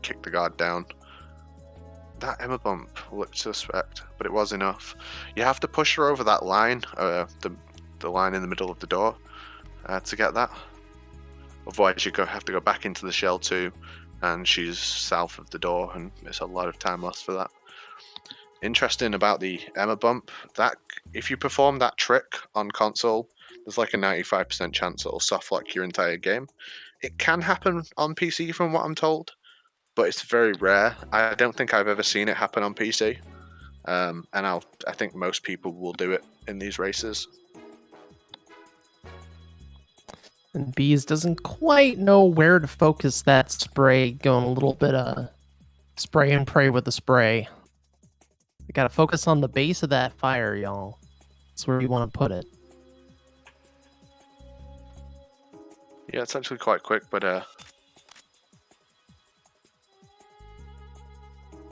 kick the guard down. That Emma bump looked suspect, but it was enough. You have to push her over that line, the line in the middle of the door, to get that. Otherwise, you have to go back into the shell too, and she's south of the door, and it's a lot of time lost for that. Interesting about the Emma bump, that if you perform that trick on console, there's like a 95% chance it'll soft lock your entire game. It can happen on PC from what I'm told, but it's very rare. I don't think I've ever seen it happen on PC, and I think most people will do it in these races. And Bees doesn't quite know where to focus that spray, going a little bit Spray and pray with the spray. We gotta focus on the base of that fire, y'all. That's where you want to put it. Yeah, it's actually quite quick, but a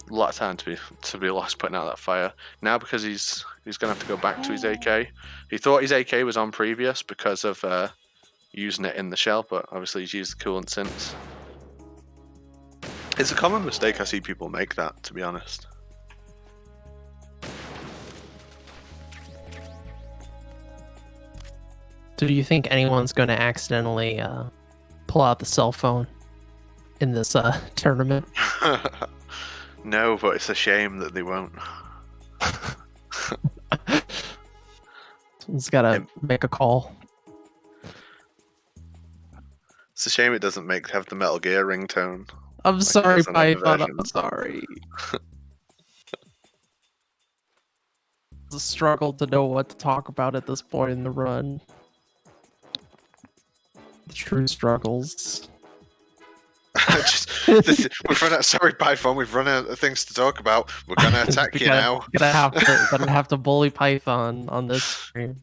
lot of time to be lost putting out that fire. Now because he's gonna have to go back to his AK. He thought his AK was on previous because of using it in the shell, but obviously he's used the coolant since. It's a common mistake I see people make that, to be honest. So do you think anyone's going to accidentally pull out the cell phone in this tournament? No, but it's a shame that they won't. Someone's got to make a call. It's a shame it doesn't have the Metal Gear ringtone. I'm like sorry, Python. versions. I'm sorry. It's a struggle to know what to talk about at this point in the run. The true struggles. We've run out. Sorry, Python. We've run out of things to talk about. We're gonna attack you now. Gonna have to bully Python on this stream.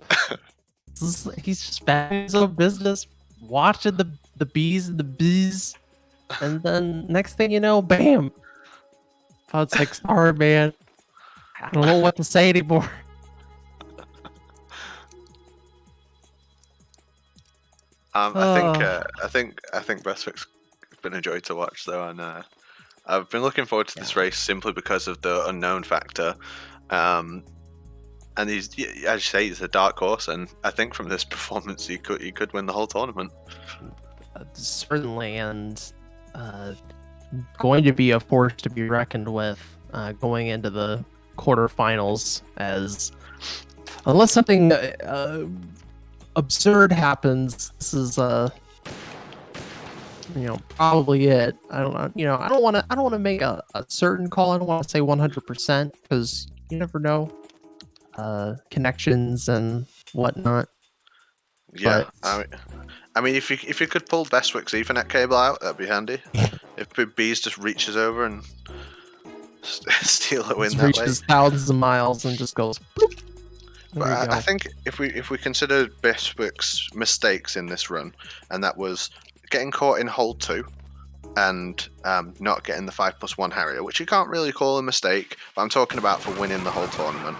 He's just back in his own business, watching the bees and the bees, and then next thing you know, bam! I was like, sorry, man. I don't know what to say anymore. I think Bestwick's been a joy to watch though, and I've been looking forward to this race simply because of the unknown factor. And he's, as you say, he's a dark horse, and I think from this performance he could win the whole tournament. Certainly, and going to be a force to be reckoned with going into the quarterfinals, as unless something absurd happens, this is probably it. I don't know. I don't want to make a certain call. I don't want to say 100% because you never know, connections and whatnot. Yeah, but... I mean, if you could pull Bestwick's Ethernet cable out, that'd be handy. If Beez just reaches over and steal a win that way, reaches thousands of miles and just goes. Boop. But I think if we consider Bestwick's mistakes in this run, and that was getting caught in hole 2 and not getting the 5+1 Harrier, which you can't really call a mistake, but I'm talking about for winning the whole tournament.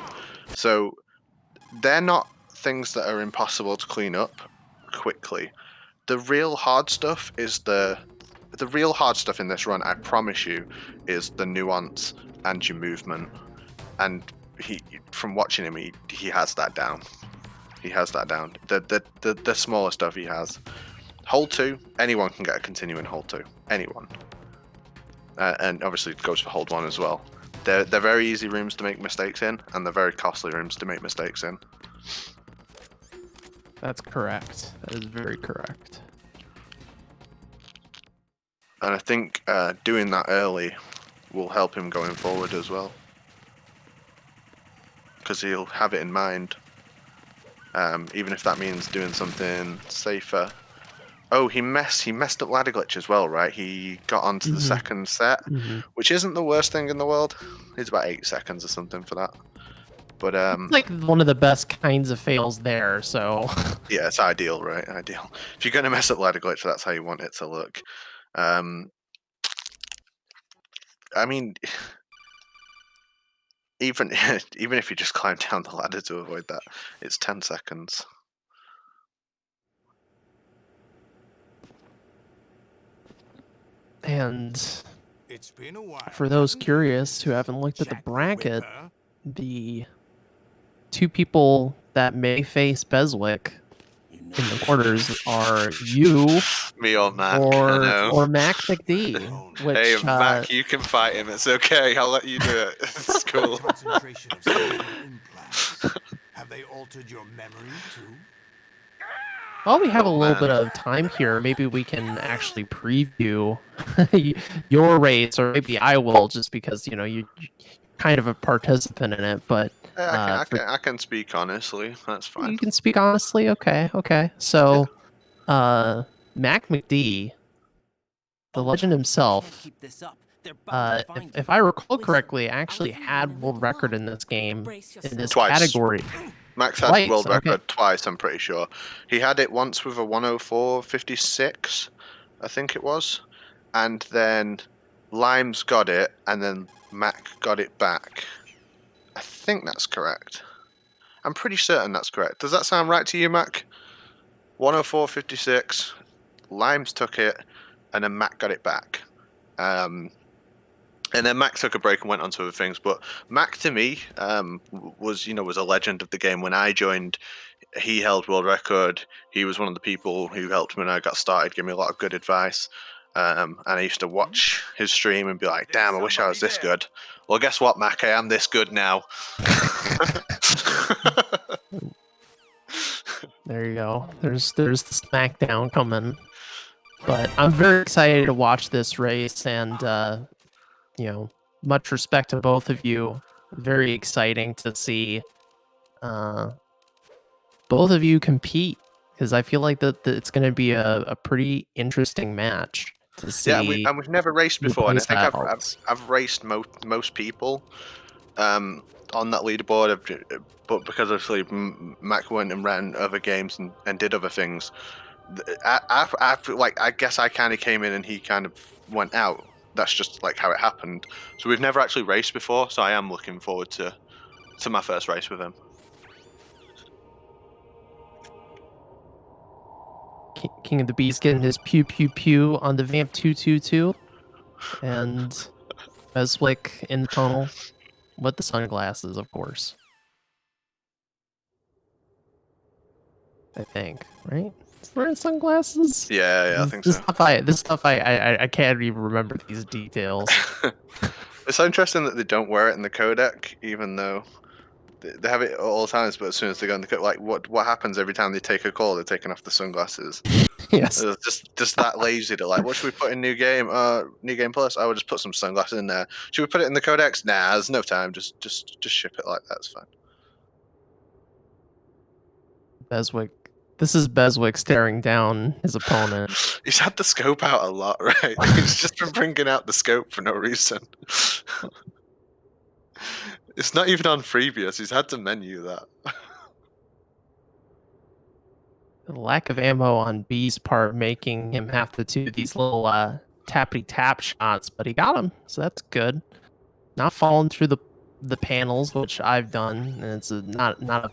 So they're not things that are impossible to clean up quickly. The real hard stuff is the real hard stuff in this run, I promise you, is the nuance and your movement. And from watching him, he has that down. He has that down. The smaller stuff he has. Hole 2, anyone can get a continuing hole 2. Anyone. And obviously it goes for hold 1 as well. They're very easy rooms to make mistakes in, and they're very costly rooms to make mistakes in. That's correct. That is very correct. And I think doing that early will help him going forward as well. Because he'll have it in mind. Even if that means doing something safer. Oh, he messed up ladder glitch as well, right? He got onto the second set, which isn't the worst thing in the world. It's about 8 seconds or something for that. But it's like one of the best kinds of fails there, so yeah, it's ideal, right? Ideal. If you're gonna mess up ladder glitch, that's how you want it to look. I mean, even if you just climb down the ladder to avoid that, it's 10 seconds. And for those curious who haven't looked at the bracket, the 2 people that may face Beswick in the quarters are you, me or Mac, or Mac McD. Which, hey, Mac, you can fight him. It's okay. I'll let you do it. It's cool. Have they altered your memory too? While we have a little bit of time here, maybe we can actually preview your race, or maybe I will, just because you're kind of a participant in it. But I can speak honestly. That's fine. You can speak honestly. Okay. So, Mac McD, the legend himself, if I recall correctly, I actually had world record in this game in this Twice. category. Max had Twice, world okay. record twice, I'm pretty sure. He had it once with a 104.56, I think it was. And then Limes got it, and then Mac got it back. I think that's correct. I'm pretty certain that's correct. Does that sound right to you, Mac? 104.56, Limes took it, and then Mac got it back. And then Mac took a break and went on to other things. But Mac, to me, was a legend of the game. When I joined, he held world record. He was one of the people who helped me when I got started, gave me a lot of good advice. And I used to watch his stream and be like, "Damn, I wish I was this good." Well, guess what, Mac? I am this good now. There you go. There's the SmackDown coming. But I'm very excited to watch this race, and much respect to both of you. Very exciting to see both of you compete, because I feel like that it's going to be a pretty interesting match to see. Yeah, and we've never raced the before, and I think playstyles. I've raced most people on that leaderboard, but because obviously Mac went and ran other games and did other things, I feel like I guess I kind of came in and he kind of went out. That's just like how it happened. So we've never actually raced before, so I am looking forward to my first race with him. King of the Bees getting his pew pew pew on the Vamp 222, and Beswick in the tunnel with the sunglasses, of course. I think, right? Is wearing sunglasses? Yeah, I think this so. This stuff, I can't even remember these details. It's so interesting that they don't wear it in the codec, even though they have it at all times. But as soon as they go in the codec, like what happens every time they take a call? They're taking off the sunglasses. Yes. Just that lazy to like, what should we put in new game? New game plus. I would just put some sunglasses in there. Should we put it in the codex? Nah, there's no time. Just ship it like that. It's fine. Beswick. This is Beswick staring down his opponent. He's had the scope out a lot, right? He's just been bringing out the scope for no reason. It's not even on previous. He's had to menu that. The lack of ammo on B's part making him have to do these little tappity tap shots, but he got him, so that's good. Not falling through the panels, which I've done, and it's not a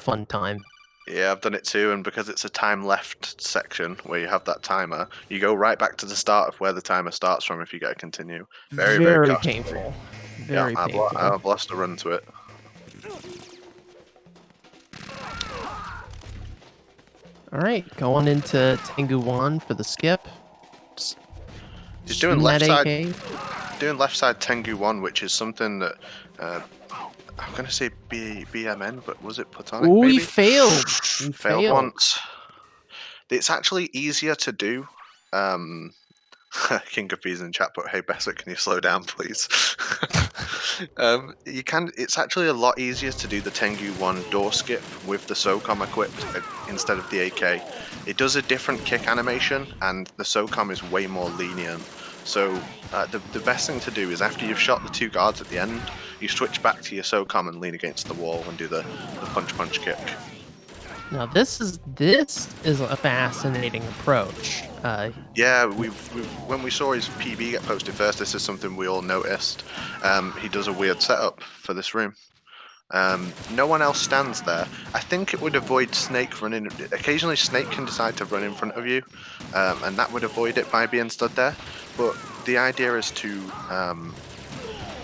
fun time. Yeah, I've done it too, and because it's a time left section where you have that timer, you go right back to the start of where the timer starts from if you get a continue. Very costly. Painful. Very painful. I've lost a run to it. All right, going into Tengu 1 for the skip. He's doing left that side. AK. Doing left side Tengu 1, which is something that I'm gonna say BMN, but was it platonic? Ooh, maybe? he failed. He Failed once. It's actually easier to do. King of Bees in chat, but hey Besser, can you slow down, please? You can. It's actually a lot easier to do the Tengu 1 door skip with the SOCOM equipped instead of the AK. It does a different kick animation, and the SOCOM is way more lenient. So the best thing to do is after you've shot the two guards at the end, you switch back to your SOCOM and lean against the wall and do the punch kick. Now this is a fascinating approach. Yeah, when we saw his PB get posted first, this is something we all noticed. He does a weird setup for this room. No one else stands there. I think it would avoid Snake running. Occasionally, Snake can decide to run in front of you, and that would avoid it by being stood there. But the idea is to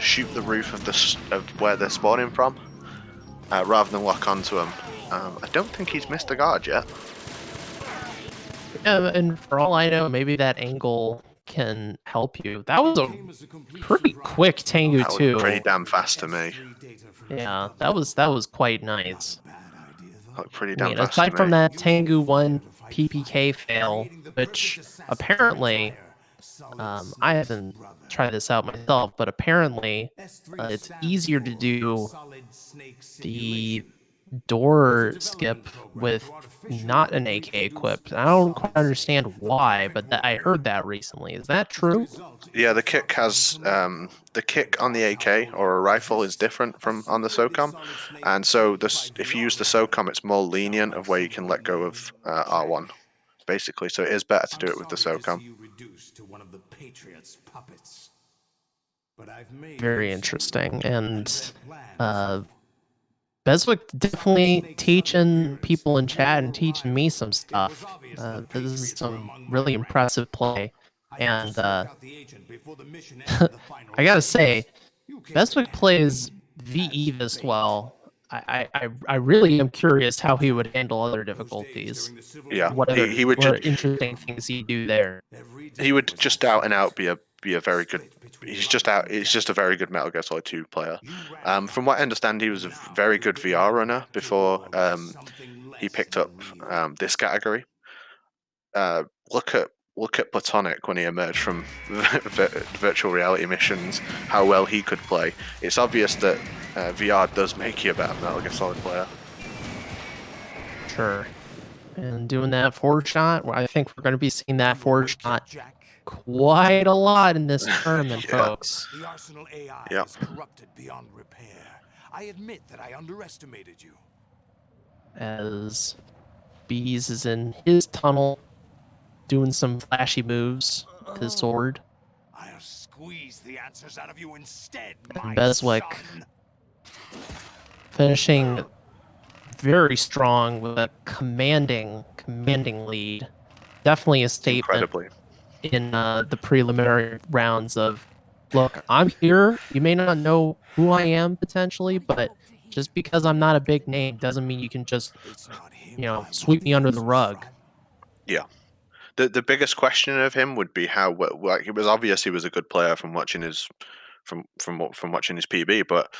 shoot the roof of where they're spawning from, rather than lock onto them. I don't think he's missed a guard yet. Yeah, and for all I know, maybe that angle can help you. That was a pretty quick Tengu That was 2. pretty damn fast to me. Yeah, that was quite nice. Pretty damn fast aside to from me. that Tengu 1 PPK fail, which apparently I haven't tried this out myself, but apparently it's easier to do the door skip with not an AK equipped. I don't quite understand why, but I heard that recently. Is that true? Yeah, the kick has the kick on the AK or a rifle is different from on the SOCOM, and so this if you use the SOCOM, it's more lenient of where you can let go of R1, basically. So it is better to do it with the SOCOM. You reduced to one of the Patriots' puppets. But I've made Very your interesting. son And their uh, plans. Beswick definitely teaching people in chat and teaching me some stuff. This is some really impressive play. And I gotta say, Beswick plays VE this well. I really am curious how he would handle other difficulties. Yeah, he would What interesting things he do there. he would just out and out be a very good. He's just a very good Metal Gear Solid 2 player. From what I understand, he was a very good VR runner before he picked up this category. Look at Platonic when he emerged from virtual reality missions. How well he could play. It's obvious that VR does make you a better Metal Gear Solid player. Sure. And doing that forward shot, well, I think we're going to be seeing that forward shot quite a lot in this tournament, Yeah. folks. The Arsenal AI Yeah. is corrupted beyond repair. I admit that I underestimated you. As Beez is in his tunnel, doing some flashy moves with his sword. I'll squeeze the answers out of you instead, And my Beswick son. finishing very strong with a commanding lead. Definitely a statement Incredibly. in the preliminary rounds of, look, I'm here. You may not know who I am potentially, but just because I'm not a big name doesn't mean you can just, It's not him I sweep want me the under the answers rug. from. Yeah. The biggest question of him would be how like it was obvious he was a good player from watching his from watching his PB, but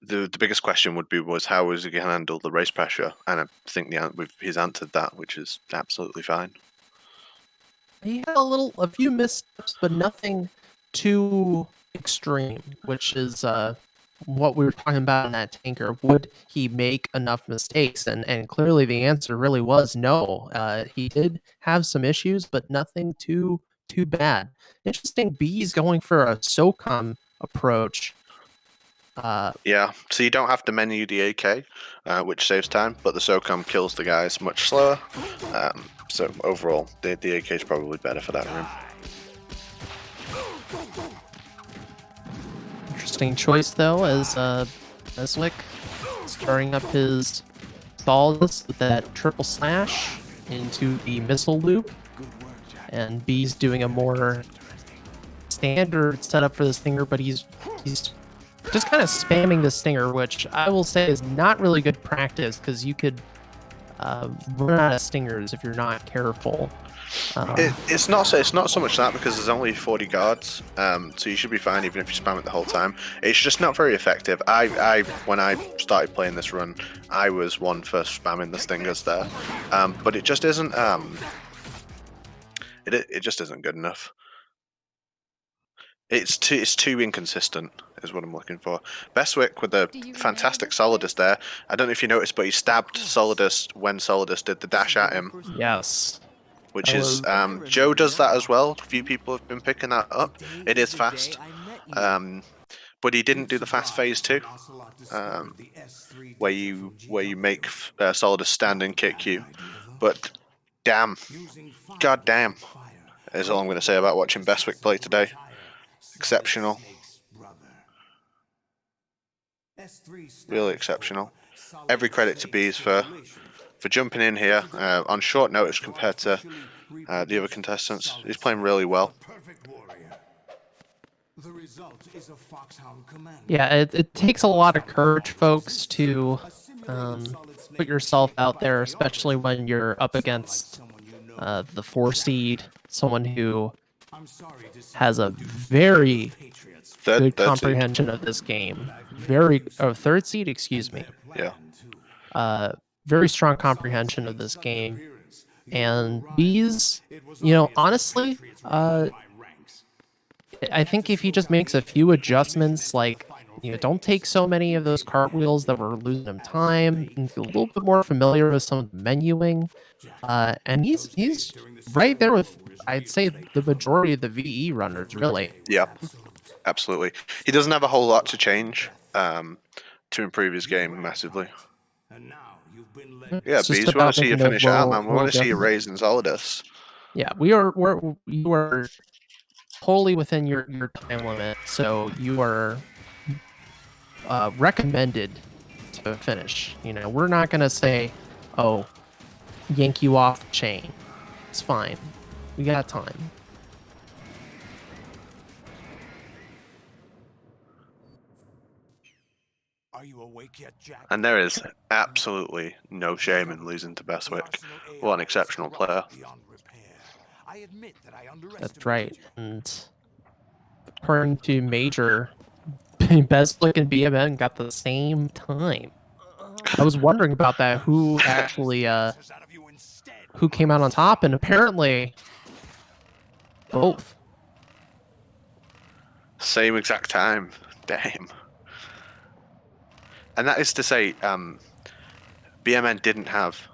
the biggest question would be was how was he going to handle the race pressure, and I think he's answered that, which is absolutely fine. He had a few missteps, but nothing too extreme, which is what we were talking about in that tanker. Would he make enough mistakes? And clearly the answer really was no. He did have some issues, but nothing too bad. Interesting. B's going for a SOCOM approach. Yeah, so you don't have to menu the AK, which saves time, but the SOCOM kills the guys much slower. So overall, the AK is probably better for that room. Interesting choice though, as Beswick starting up his Solidus with that triple slash into the missile loop, and B's doing a more standard setup for the stinger, but he's just kind of spamming the stinger, which I will say is not really good practice because you could run out of stingers if you're not careful. It's not so much that because there's only 40 guards, so you should be fine even if you spam it the whole time. It's just not very effective. I when I started playing this run, I was one for spamming the stingers there, but it just isn't. It just isn't good enough. It's too inconsistent, is what I'm looking for. Bestwick with the fantastic Solidus there. I don't know if you noticed, but he stabbed Solidus when Solidus did the dash at him. Yes. Which is Joe does that as well. A few people have been picking that up. It is fast, but he didn't do the fast phase 2, where you make Solidus stand and kick you. But damn, god damn, is all I'm going to say about watching Bestwick play today. Exceptional, really exceptional. Every credit to Beez for jumping in here on short notice compared to the other contestants. He's playing really well. Yeah, it takes a lot of courage, folks, to put yourself out there, especially when you're up against the 4 seed, someone who has a very good comprehension of this game. Third seed, excuse me. Yeah. Very strong comprehension of this game. And Beez, honestly, I think if he just makes a few adjustments, like don't take so many of those cartwheels that were losing him time, and feel a little bit more familiar with some of the menuing. And he's right there with, I'd say, the majority of the VE runners, really. Yeah, absolutely. He doesn't have a whole lot to change to improve his game massively. And now you've been led Yeah, It's just Bees, we want about to see you making those finish it out, man. We want little to see you adjustments. raise and Solidus. Yeah, you are totally within your time limit, so you are recommended to finish. We're not gonna say, "Oh, yank you off the chain." It's fine. We got time. Are you awake yet, Jack? And there is absolutely no shame in losing to Bestwick. What an exceptional player. I admit that I That's right. And according to Major, Beslick and BMN got the same time. I was wondering about that. Who actually who came out on top, and apparently both. Same exact time. Damn. And that is to say, BMN didn't have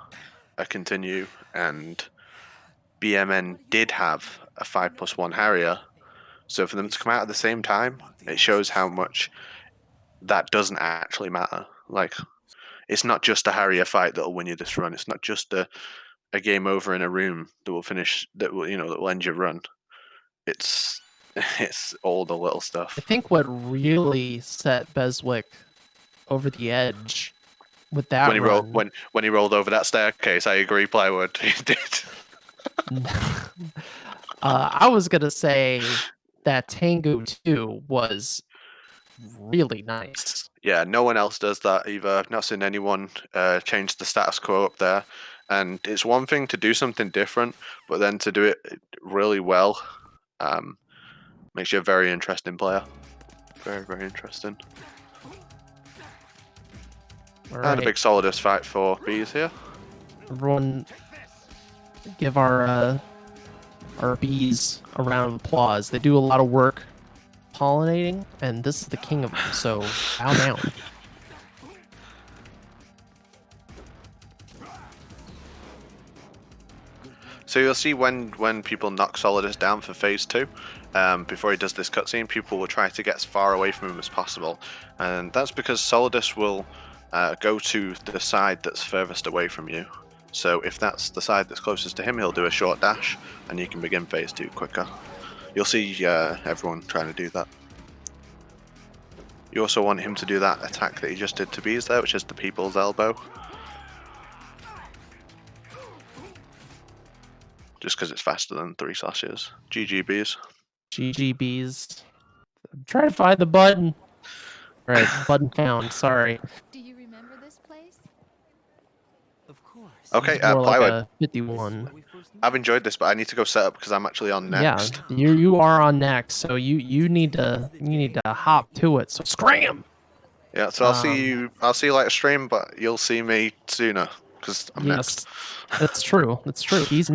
a continue, and BMN did have a 5+1 Harrier. So for them to come out at the same time, it shows how much that doesn't actually matter. Like, it's not just a Harrier fight that'll win you this run. It's not just a game over in a room that will finish, that will end your run. It's all the little stuff. I think what really set Beswick over the edge with that when he run, rolled when he rolled over that staircase, I agree, Plywood. He did. I was gonna say that Tango 2 was really nice. Yeah, no one else does that either. I've not seen anyone change the status quo up there. And it's one thing to do something different, but then to do it really well makes you a very interesting player. Very, very interesting. And a big Solidus fight for Bees here. Everyone give our bees a round of applause. They do a lot of work pollinating, and this is the king of them, so bow down. So you'll see when people knock Solidus down for phase 2, before he does this cutscene, people will try to get as far away from him as possible. And that's because Solidus will go to the side that's furthest away from you. So if that's the side that's closest to him, he'll do a short dash, and you can begin phase 2 quicker. You'll see everyone trying to do that. You also want him to do that attack that he just did to Bees there, which is the People's Elbow. Just because it's faster than 3 slashes. GG Bees. GG Bees. I'm trying to find the button. All right, button found. Sorry. Do you remember this place? Of course. Okay, It's more like Plywood. a 51. I've enjoyed this, but I need to go set up because I'm actually on next. Yeah, you are on next, so you need to hop to it. So scram. Yeah, so I'll see you later stream, but you'll see me sooner because I'm next. That's true. That's true. He's